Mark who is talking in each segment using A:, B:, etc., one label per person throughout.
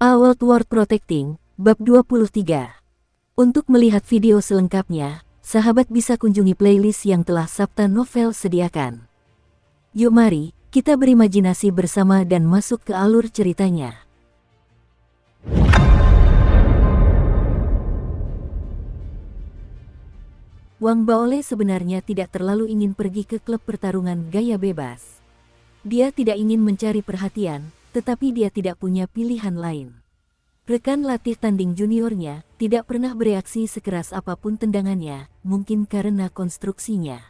A: A World World Protecting, Bab 23. Untuk melihat video selengkapnya, sahabat bisa kunjungi playlist yang telah Sabta Novel sediakan. Yuk mari, kita berimajinasi bersama dan masuk ke alur ceritanya. Wang Baole sebenarnya tidak terlalu ingin pergi ke klub pertarungan gaya bebas. Dia tidak ingin mencari perhatian, tetapi dia tidak punya pilihan lain. Rekan latih tanding juniornya tidak pernah bereaksi sekeras apapun tendangannya, mungkin karena konstruksinya.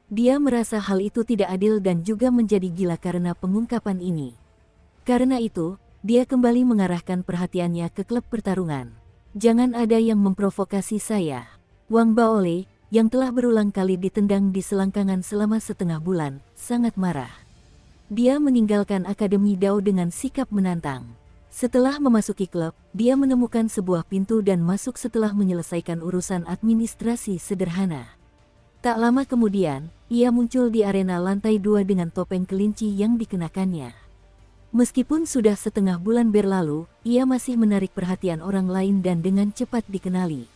A: Dia merasa hal itu tidak adil dan juga menjadi gila karena pengungkapan ini. Karena itu, dia kembali mengarahkan perhatiannya ke klub pertarungan. Jangan ada yang memprovokasi saya. Wang Baole, yang telah berulang kali ditendang di selangkangan selama setengah bulan, sangat marah. Dia meninggalkan Akademi Dao dengan sikap menantang. Setelah memasuki klub, dia menemukan sebuah pintu dan masuk setelah menyelesaikan urusan administrasi sederhana. Tak lama kemudian, ia muncul di arena lantai 2 dengan topeng kelinci yang dikenakannya. Meskipun sudah setengah bulan berlalu, ia masih menarik perhatian orang lain dan dengan cepat dikenali.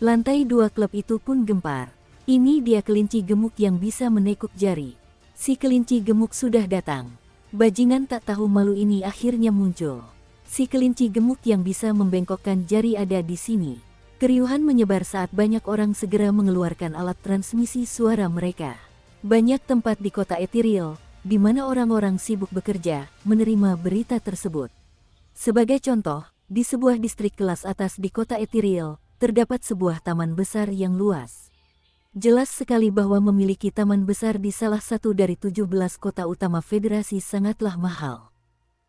A: Lantai 2 klub itu pun gempar. Ini dia kelinci gemuk yang bisa menekuk jari. Si kelinci gemuk sudah datang. Bajingan tak tahu malu ini akhirnya muncul. Si kelinci gemuk yang bisa membengkokkan jari ada di sini. Keriuhan menyebar saat banyak orang segera mengeluarkan alat transmisi suara mereka. Banyak tempat di kota Ethereal, di mana orang-orang sibuk bekerja, menerima berita tersebut. Sebagai contoh, di sebuah distrik kelas atas di kota Ethereal, terdapat sebuah taman besar yang luas. Jelas sekali bahwa memiliki taman besar di salah satu dari 17 kota utama federasi sangatlah mahal.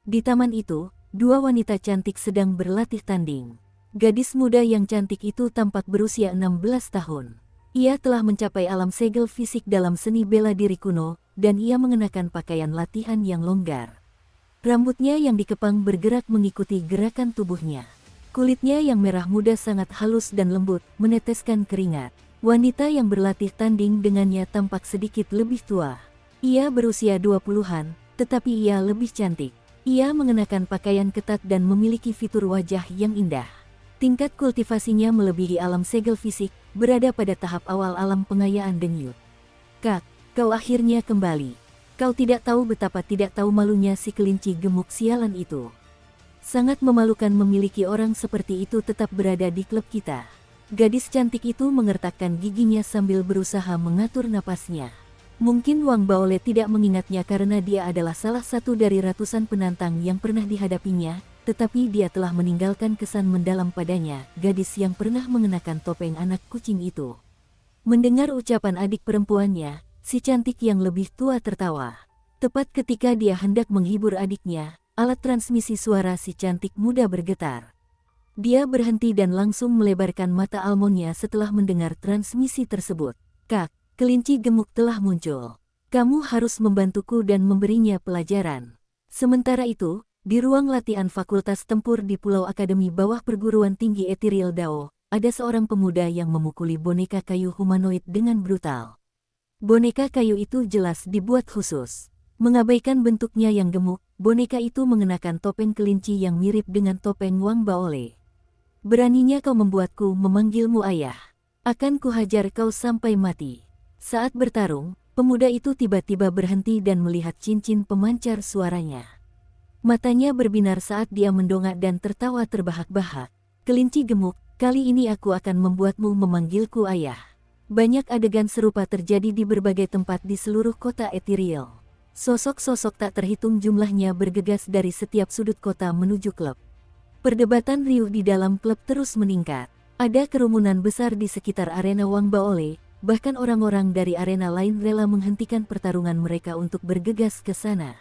A: Di taman itu, dua wanita cantik sedang berlatih tanding. Gadis muda yang cantik itu tampak berusia 16 tahun. Ia telah mencapai alam segel fisik dalam seni bela diri kuno, dan ia mengenakan pakaian latihan yang longgar. Rambutnya yang dikepang bergerak mengikuti gerakan tubuhnya. Kulitnya yang merah muda sangat halus dan lembut, meneteskan keringat. Wanita yang berlatih tanding dengannya tampak sedikit lebih tua. Ia berusia 20-an, tetapi ia lebih cantik. Ia mengenakan pakaian ketat dan memiliki fitur wajah yang indah. Tingkat kultivasinya melebihi alam segel fisik, berada pada tahap awal alam pengayaan denyut. Kak, kau akhirnya kembali. Kau tidak tahu betapa tidak tahu malunya si kelinci gemuk sialan itu. Sangat memalukan memiliki orang seperti itu tetap berada di klub kita. Gadis cantik itu mengertakkan giginya sambil berusaha mengatur napasnya. Mungkin Wang Baole tidak mengingatnya karena dia adalah salah satu dari ratusan penantang yang pernah dihadapinya, tetapi dia telah meninggalkan kesan mendalam padanya, gadis yang pernah mengenakan topeng anak kucing itu. Mendengar ucapan adik perempuannya, si cantik yang lebih tua tertawa. Tepat ketika dia hendak menghibur adiknya, alat transmisi suara si cantik muda bergetar. Dia berhenti dan langsung melebarkan mata almonnya setelah mendengar transmisi tersebut. Kak, kelinci gemuk telah muncul. Kamu harus membantuku dan memberinya pelajaran. Sementara itu, di ruang latihan Fakultas Tempur di Pulau Akademi Bawah Perguruan Tinggi Ethereal Dao, ada seorang pemuda yang memukuli boneka kayu humanoid dengan brutal. Boneka kayu itu jelas dibuat khusus. Mengabaikan bentuknya yang gemuk, boneka itu mengenakan topeng kelinci yang mirip dengan topeng Wang Baole. Beraninya kau membuatku memanggilmu ayah. Akan kuhajar kau sampai mati. Saat bertarung, pemuda itu tiba-tiba berhenti dan melihat cincin pemancar suaranya. Matanya berbinar saat dia mendongak dan tertawa terbahak-bahak. Kelinci gemuk, kali ini aku akan membuatmu memanggilku ayah. Banyak adegan serupa terjadi di berbagai tempat di seluruh kota Ethereal. Sosok-sosok tak terhitung jumlahnya bergegas dari setiap sudut kota menuju klub. Perdebatan riuh di dalam klub terus meningkat. Ada kerumunan besar di sekitar arena Wang Baole. Bahkan orang-orang dari arena lain rela menghentikan pertarungan mereka untuk bergegas ke sana.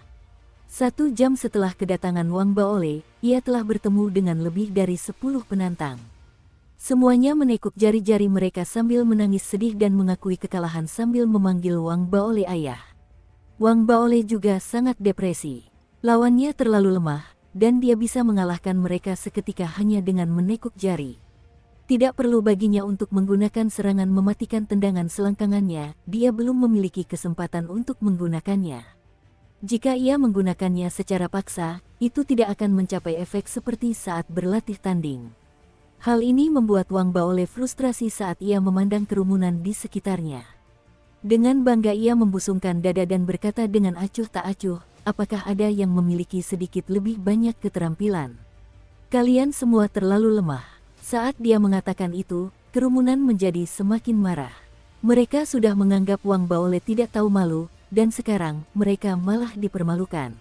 A: 1 jam setelah kedatangan Wang Baole, ia telah bertemu dengan lebih dari 10 penantang. Semuanya menekuk jari-jari mereka sambil menangis sedih dan mengakui kekalahan sambil memanggil Wang Baole ayah. Wang Baole juga sangat depresi. Lawannya terlalu lemah, dan dia bisa mengalahkan mereka seketika hanya dengan menekuk jari. Tidak perlu baginya untuk menggunakan serangan mematikan tendangan selangkangannya, dia belum memiliki kesempatan untuk menggunakannya. Jika ia menggunakannya secara paksa, itu tidak akan mencapai efek seperti saat berlatih tanding. Hal ini membuat Wang Baole frustrasi saat ia memandang kerumunan di sekitarnya. Dengan bangga ia membusungkan dada dan berkata dengan acuh tak acuh, apakah ada yang memiliki sedikit lebih banyak keterampilan? Kalian semua terlalu lemah. Saat dia mengatakan itu, kerumunan menjadi semakin marah. Mereka sudah menganggap Wang Baole tidak tahu malu, dan sekarang mereka malah dipermalukan.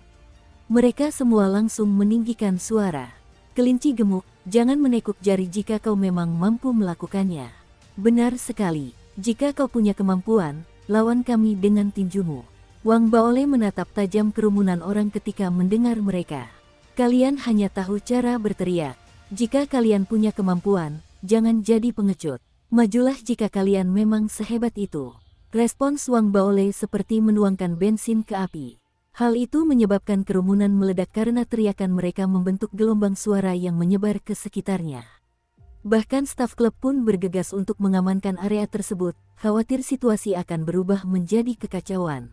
A: Mereka semua langsung meninggikan suara. Kelinci gemuk, jangan menekuk jari jika kau memang mampu melakukannya. Benar sekali, jika kau punya kemampuan, lawan kami dengan tinjumu. Wang Baole menatap tajam kerumunan orang ketika mendengar mereka. Kalian hanya tahu cara berteriak. Jika kalian punya kemampuan, jangan jadi pengecut. Majulah jika kalian memang sehebat itu. Respons Wang Baole seperti menuangkan bensin ke api. Hal itu menyebabkan kerumunan meledak karena teriakan mereka membentuk gelombang suara yang menyebar ke sekitarnya. Bahkan staf klub pun bergegas untuk mengamankan area tersebut, khawatir situasi akan berubah menjadi kekacauan.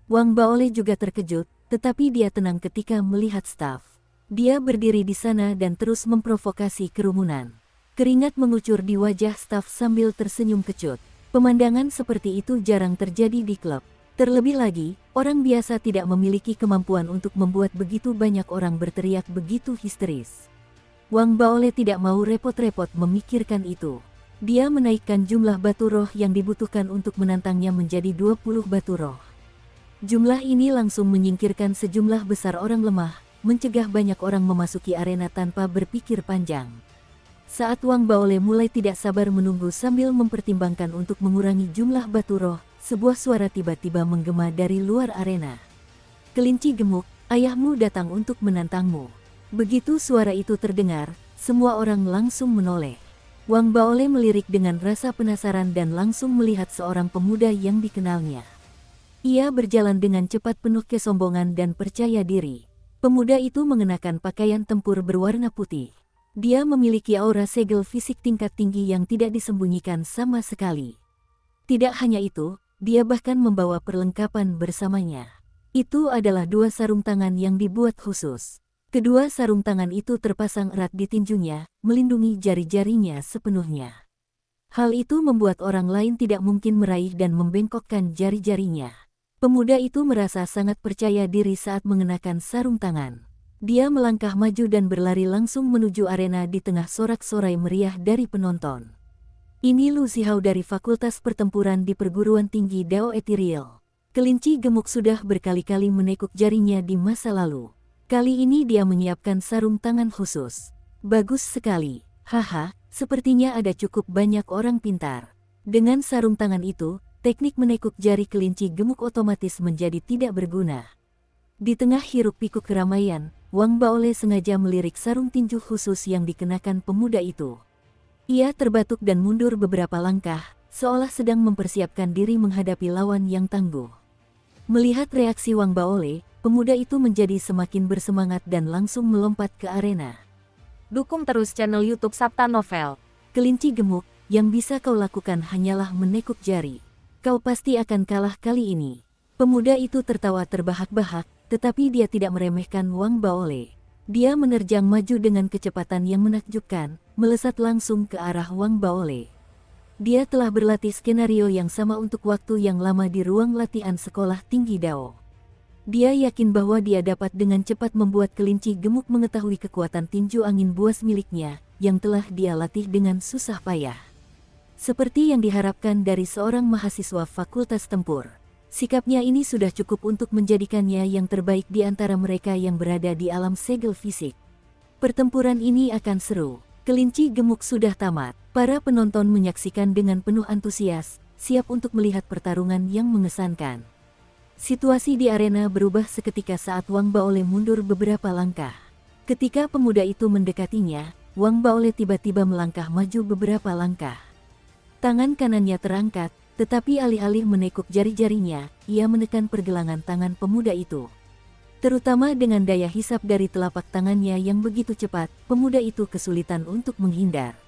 A: Wang Baole juga terkejut, tetapi dia tenang ketika melihat staf. Dia berdiri di sana dan terus memprovokasi kerumunan. Keringat mengucur di wajah staf sambil tersenyum kecut. Pemandangan seperti itu jarang terjadi di klub. Terlebih lagi, orang biasa tidak memiliki kemampuan untuk membuat begitu banyak orang berteriak begitu histeris. Wang Baole tidak mau repot-repot memikirkan itu. Dia menaikkan jumlah batu roh yang dibutuhkan untuk menantangnya menjadi 20 batu roh. Jumlah ini langsung menyingkirkan sejumlah besar orang lemah, mencegah banyak orang memasuki arena tanpa berpikir panjang. Saat Wang Baole mulai tidak sabar menunggu sambil mempertimbangkan untuk mengurangi jumlah batu roh, sebuah suara tiba-tiba menggema dari luar arena. Kelinci gemuk, ayahmu datang untuk menantangmu. Begitu suara itu terdengar, semua orang langsung menoleh. Wang Baole melirik dengan rasa penasaran dan langsung melihat seorang pemuda yang dikenalnya. Ia berjalan dengan cepat penuh kesombongan dan percaya diri. Pemuda itu mengenakan pakaian tempur berwarna putih. Dia memiliki aura segel fisik tingkat tinggi yang tidak disembunyikan sama sekali. Tidak hanya itu, dia bahkan membawa perlengkapan bersamanya. Itu adalah 2 sarung tangan yang dibuat khusus. Kedua sarung tangan itu terpasang erat di tinjunya, melindungi jari-jarinya sepenuhnya. Hal itu membuat orang lain tidak mungkin meraih dan membengkokkan jari-jarinya. Pemuda itu merasa sangat percaya diri saat mengenakan sarung tangan. Dia melangkah maju dan berlari langsung menuju arena di tengah sorak-sorai meriah dari penonton. Ini Lu Zihao dari Fakultas Pertempuran di Perguruan Tinggi Dao Ethereal. Kelinci gemuk sudah berkali-kali menekuk jarinya di masa lalu. Kali ini dia menyiapkan sarung tangan khusus. Bagus sekali. Haha, sepertinya ada cukup banyak orang pintar. Dengan sarung tangan itu, teknik menekuk jari kelinci gemuk otomatis menjadi tidak berguna. Di tengah hiruk-pikuk keramaian, Wang Baole sengaja melirik sarung tinju khusus yang dikenakan pemuda itu. Ia terbatuk dan mundur beberapa langkah, seolah sedang mempersiapkan diri menghadapi lawan yang tangguh. Melihat reaksi Wang Baole, pemuda itu menjadi semakin bersemangat dan langsung melompat ke arena.
B: Dukung terus channel YouTube Sabta Novel.
A: Kelinci gemuk, yang bisa kau lakukan hanyalah menekuk jari. Kau pasti akan kalah kali ini. Pemuda itu tertawa terbahak-bahak, tetapi dia tidak meremehkan Wang Baole. Dia menerjang maju dengan kecepatan yang menakjubkan, melesat langsung ke arah Wang Baole. Dia telah berlatih skenario yang sama untuk waktu yang lama di ruang latihan sekolah tinggi Dao. Dia yakin bahwa dia dapat dengan cepat membuat kelinci gemuk mengetahui kekuatan tinju angin buas miliknya, yang telah dia latih dengan susah payah. Seperti yang diharapkan dari seorang mahasiswa fakultas tempur. Sikapnya ini sudah cukup untuk menjadikannya yang terbaik di antara mereka yang berada di alam segel fisik. Pertempuran ini akan seru. Kelinci gemuk sudah tamat. Para penonton menyaksikan dengan penuh antusias, siap untuk melihat pertarungan yang mengesankan. Situasi di arena berubah seketika saat Wang Baole mundur beberapa langkah. Ketika pemuda itu mendekatinya, Wang Baole tiba-tiba melangkah maju beberapa langkah. Tangan kanannya terangkat, tetapi alih-alih menekuk jari-jarinya, ia menekan pergelangan tangan pemuda itu. Terutama dengan daya hisap dari telapak tangannya yang begitu cepat, pemuda itu kesulitan untuk menghindar.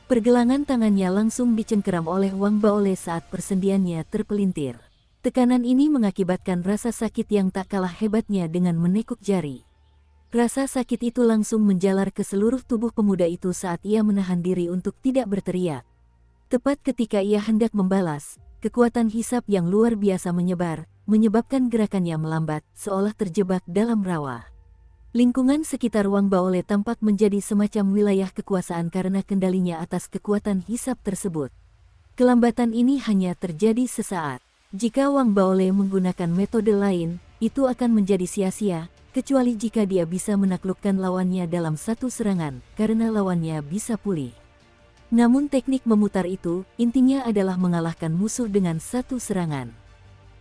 A: Pergelangan tangannya langsung dicengkeram oleh Wang Baole saat persendiannya terpelintir. Tekanan ini mengakibatkan rasa sakit yang tak kalah hebatnya dengan menekuk jari. Rasa sakit itu langsung menjalar ke seluruh tubuh pemuda itu saat ia menahan diri untuk tidak berteriak. Tepat ketika ia hendak membalas, kekuatan hisap yang luar biasa menyebar, menyebabkan gerakannya melambat, seolah terjebak dalam rawa. Lingkungan sekitar Wang Baole tampak menjadi semacam wilayah kekuasaan karena kendalinya atas kekuatan hisap tersebut. Kelambatan ini hanya terjadi sesaat. Jika Wang Baole menggunakan metode lain, itu akan menjadi sia-sia, kecuali jika dia bisa menaklukkan lawannya dalam satu serangan, karena lawannya bisa pulih. Namun teknik memutar itu, intinya adalah mengalahkan musuh dengan satu serangan.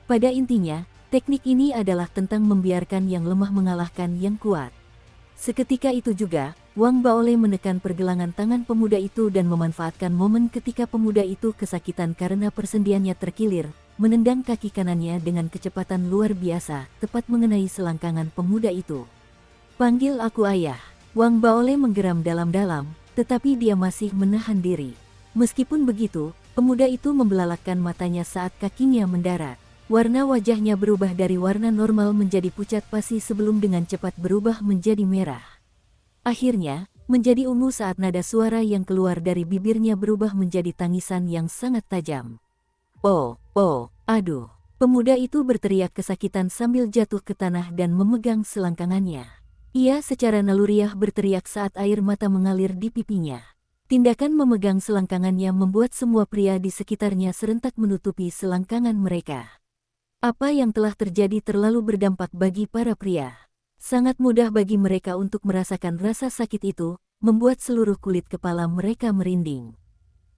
A: Pada intinya, teknik ini adalah tentang membiarkan yang lemah mengalahkan yang kuat. Seketika itu juga, Wang Baole menekan pergelangan tangan pemuda itu dan memanfaatkan momen ketika pemuda itu kesakitan karena persendiannya terkilir, menendang kaki kanannya dengan kecepatan luar biasa, tepat mengenai selangkangan pemuda itu. "Panggil aku ayah." Wang Baole menggeram dalam-dalam, tetapi dia masih menahan diri. Meskipun begitu, pemuda itu membelalakkan matanya saat kakinya mendarat. Warna wajahnya berubah dari warna normal menjadi pucat pasi sebelum dengan cepat berubah menjadi merah. Akhirnya, menjadi ungu saat nada suara yang keluar dari bibirnya berubah menjadi tangisan yang sangat tajam. "Oh, oh, aduh." Pemuda itu berteriak kesakitan sambil jatuh ke tanah dan memegang selangkangannya. Ia secara naluriah berteriak saat air mata mengalir di pipinya. Tindakan memegang selangkangannya membuat semua pria di sekitarnya serentak menutupi selangkangan mereka. Apa yang telah terjadi terlalu berdampak bagi para pria. Sangat mudah bagi mereka untuk merasakan rasa sakit itu, membuat seluruh kulit kepala mereka merinding.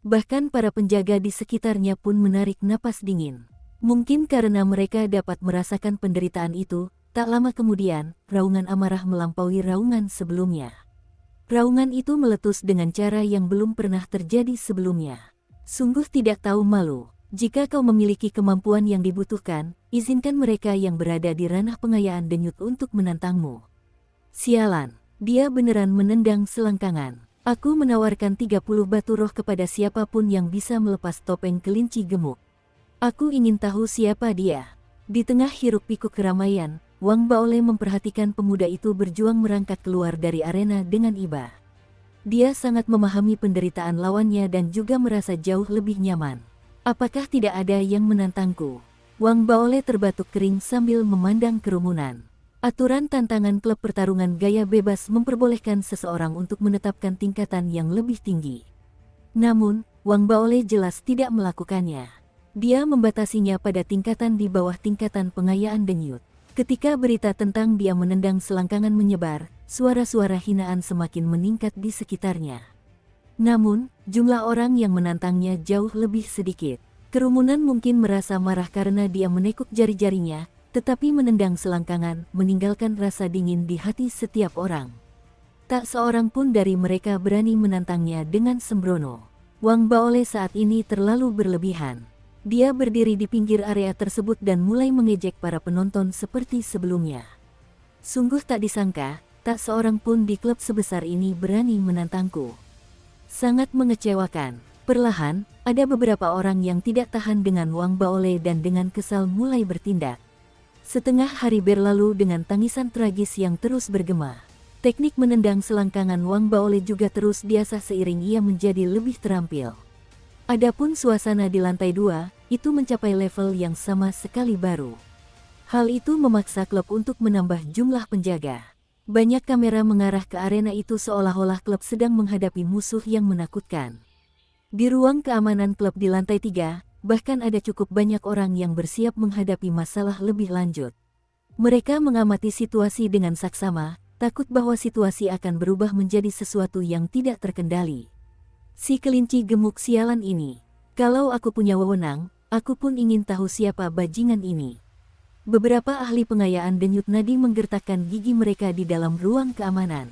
A: Bahkan para penjaga di sekitarnya pun menarik napas dingin. Mungkin karena mereka dapat merasakan penderitaan itu, tak lama kemudian, raungan amarah melampaui raungan sebelumnya. Raungan itu meletus dengan cara yang belum pernah terjadi sebelumnya. "Sungguh tidak tahu malu. Jika kau memiliki kemampuan yang dibutuhkan, izinkan mereka yang berada di ranah pengayaan denyut untuk menantangmu." "Sialan, dia beneran menendang selangkangan. Aku menawarkan 30 batu roh kepada siapapun yang bisa melepas topeng kelinci gemuk. Aku ingin tahu siapa dia." Di tengah hiruk-pikuk keramaian, Wang Baole memperhatikan pemuda itu berjuang merangkak keluar dari arena dengan iba. Dia sangat memahami penderitaan lawannya dan juga merasa jauh lebih nyaman. "Apakah tidak ada yang menantangku?" Wang Baole terbatuk kering sambil memandang kerumunan. Aturan tantangan klub pertarungan gaya bebas memperbolehkan seseorang untuk menetapkan tingkatan yang lebih tinggi. Namun, Wang Baole jelas tidak melakukannya. Dia membatasinya pada tingkatan di bawah tingkatan pengayaan denyut. Ketika berita tentang dia menendang selangkangan menyebar, suara-suara hinaan semakin meningkat di sekitarnya. Namun, jumlah orang yang menantangnya jauh lebih sedikit. Kerumunan mungkin merasa marah karena dia menekuk jari-jarinya, tetapi menendang selangkangan meninggalkan rasa dingin di hati setiap orang. Tak seorang pun dari mereka berani menantangnya dengan sembrono. Wang Baole saat ini terlalu berlebihan. Dia berdiri di pinggir area tersebut dan mulai mengejek para penonton seperti sebelumnya. "Sungguh tak disangka, tak seorang pun di klub sebesar ini berani menantangku. Sangat mengecewakan." Perlahan, ada beberapa orang yang tidak tahan dengan Wang Baole dan dengan kesal mulai bertindak. Setengah hari berlalu dengan tangisan tragis yang terus bergema. Teknik menendang selangkangan Wang Baole juga terus diasah seiring ia menjadi lebih terampil. Adapun suasana di lantai 2, itu mencapai level yang sama sekali baru. Hal itu memaksa klub untuk menambah jumlah penjaga. Banyak kamera mengarah ke arena itu seolah-olah klub sedang menghadapi musuh yang menakutkan. Di ruang keamanan klub di lantai 3, bahkan ada cukup banyak orang yang bersiap menghadapi masalah lebih lanjut. Mereka mengamati situasi dengan saksama, takut bahwa situasi akan berubah menjadi sesuatu yang tidak terkendali. "Si kelinci gemuk sialan ini. Kalau aku punya wewenang, aku pun ingin tahu siapa bajingan ini." Beberapa ahli pengayaan denyut nadi menggertakkan gigi mereka di dalam ruang keamanan.